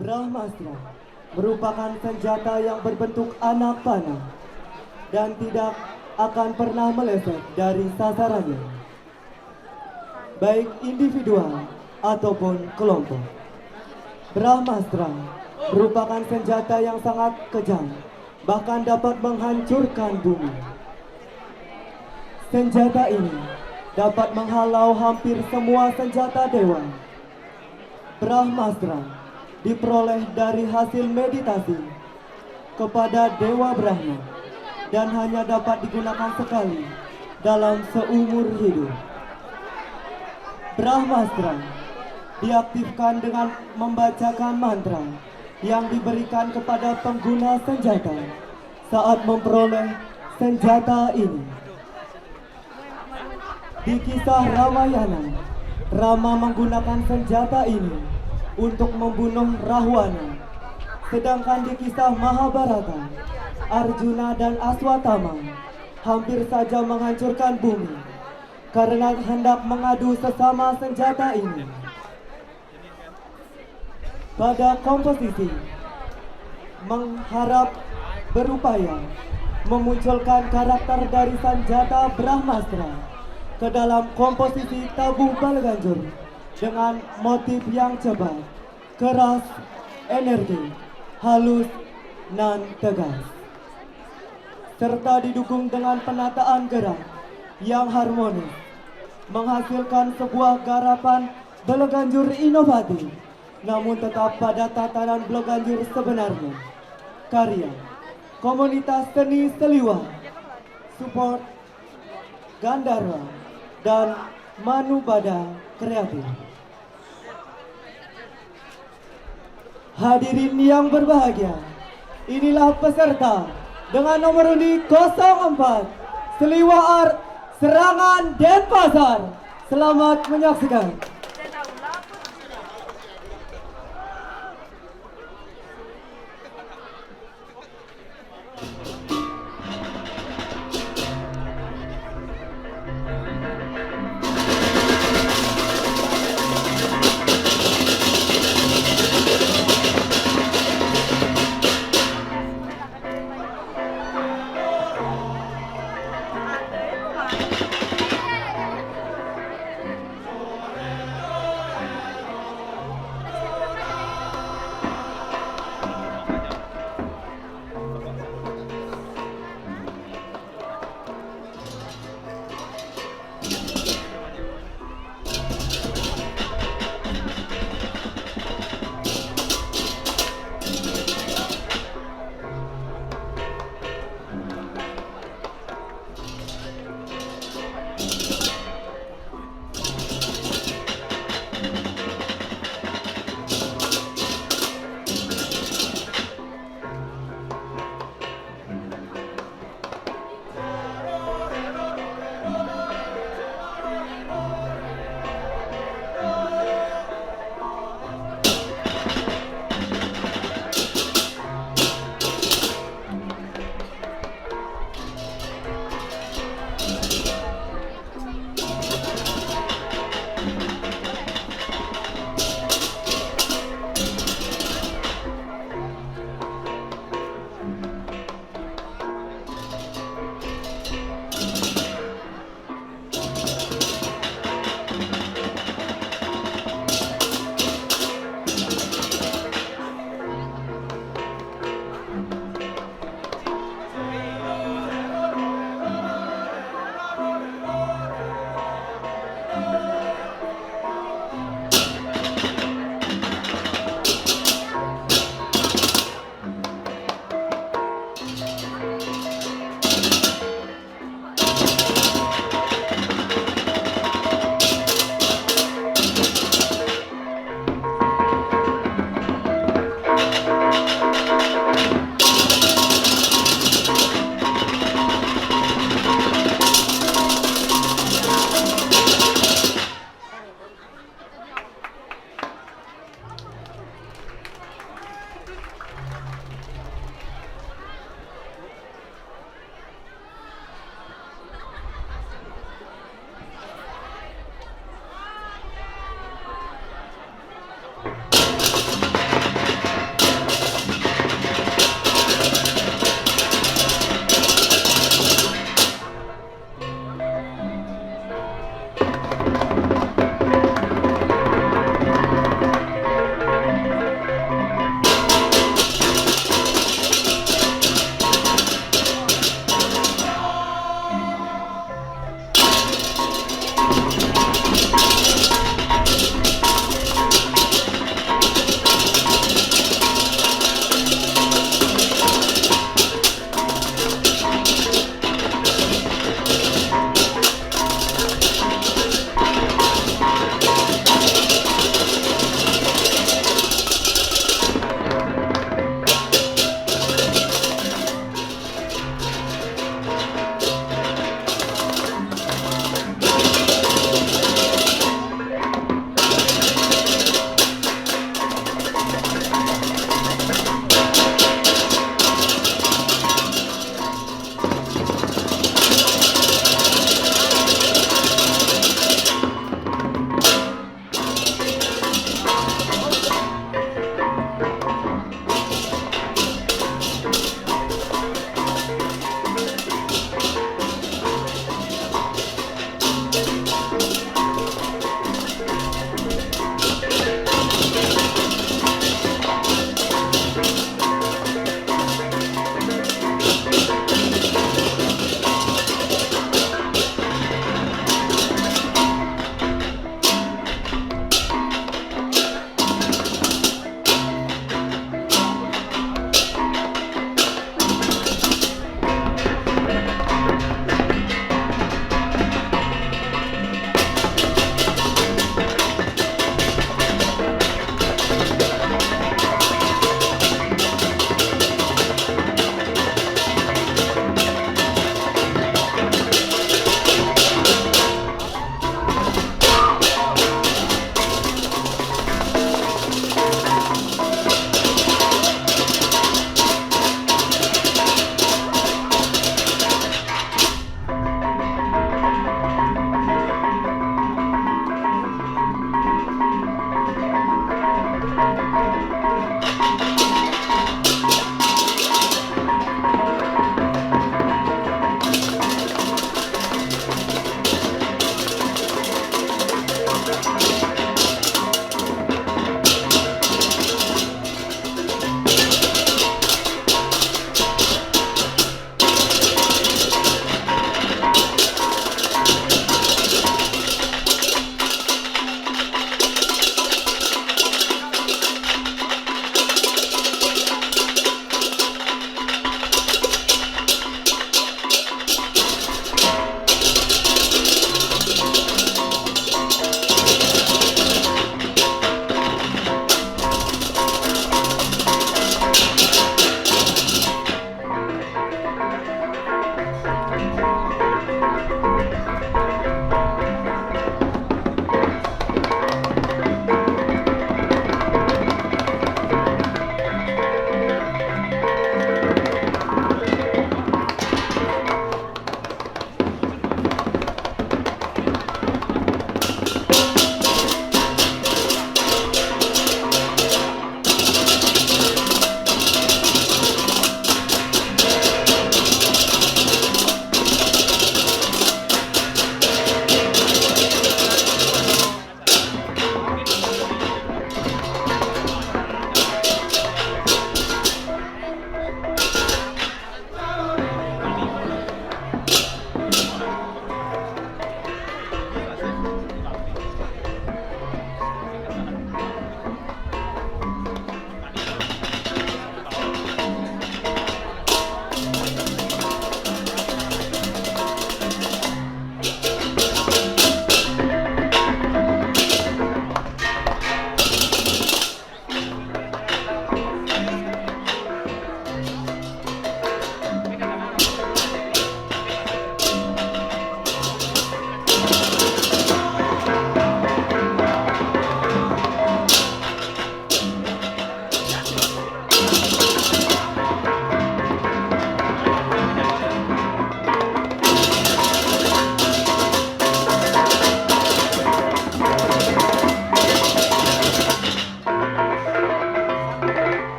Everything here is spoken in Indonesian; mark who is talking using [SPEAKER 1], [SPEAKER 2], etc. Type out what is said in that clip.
[SPEAKER 1] Brahmastra merupakan senjata yang berbentuk anak panah dan tidak akan pernah meleset dari sasarannya, baik individual ataupun kelompok. Brahmastra merupakan senjata yang sangat kejam, bahkan dapat menghancurkan bumi. Senjata ini dapat menghalau hampir semua senjata dewa. Brahmastra diperoleh dari hasil meditasi kepada Dewa Brahma dan hanya dapat digunakan sekali dalam seumur hidup. Brahmastra diaktifkan dengan membacakan mantra yang diberikan kepada pengguna senjata saat memperoleh senjata ini. Di kisah Ramayana, Rama menggunakan senjata ini untuk membunuh Rahwana. Sedangkan di kisah Mahabharata, Arjuna dan Aswatthama hampir saja menghancurkan bumi karena hendak mengadu sesama senjata ini. Pada komposisi mengharap berupaya memunculkan karakter dari senjata Brahmastra ke dalam komposisi tabuh Balaganjur dengan motif yang cepat, keras, energi, halus, dan tegas, serta didukung dengan penataan gerak yang harmonis, menghasilkan sebuah garapan Balaganjur inovatif, namun tetap pada tatanan Balaganjur sebenarnya. Karya komunitas seni Seliwa, support Gandharva dan Manubada Kreatif. Hadirin yang berbahagia, inilah peserta dengan nomor undi 04 Seliwa Art Serangan Denpasar. Selamat menyaksikan.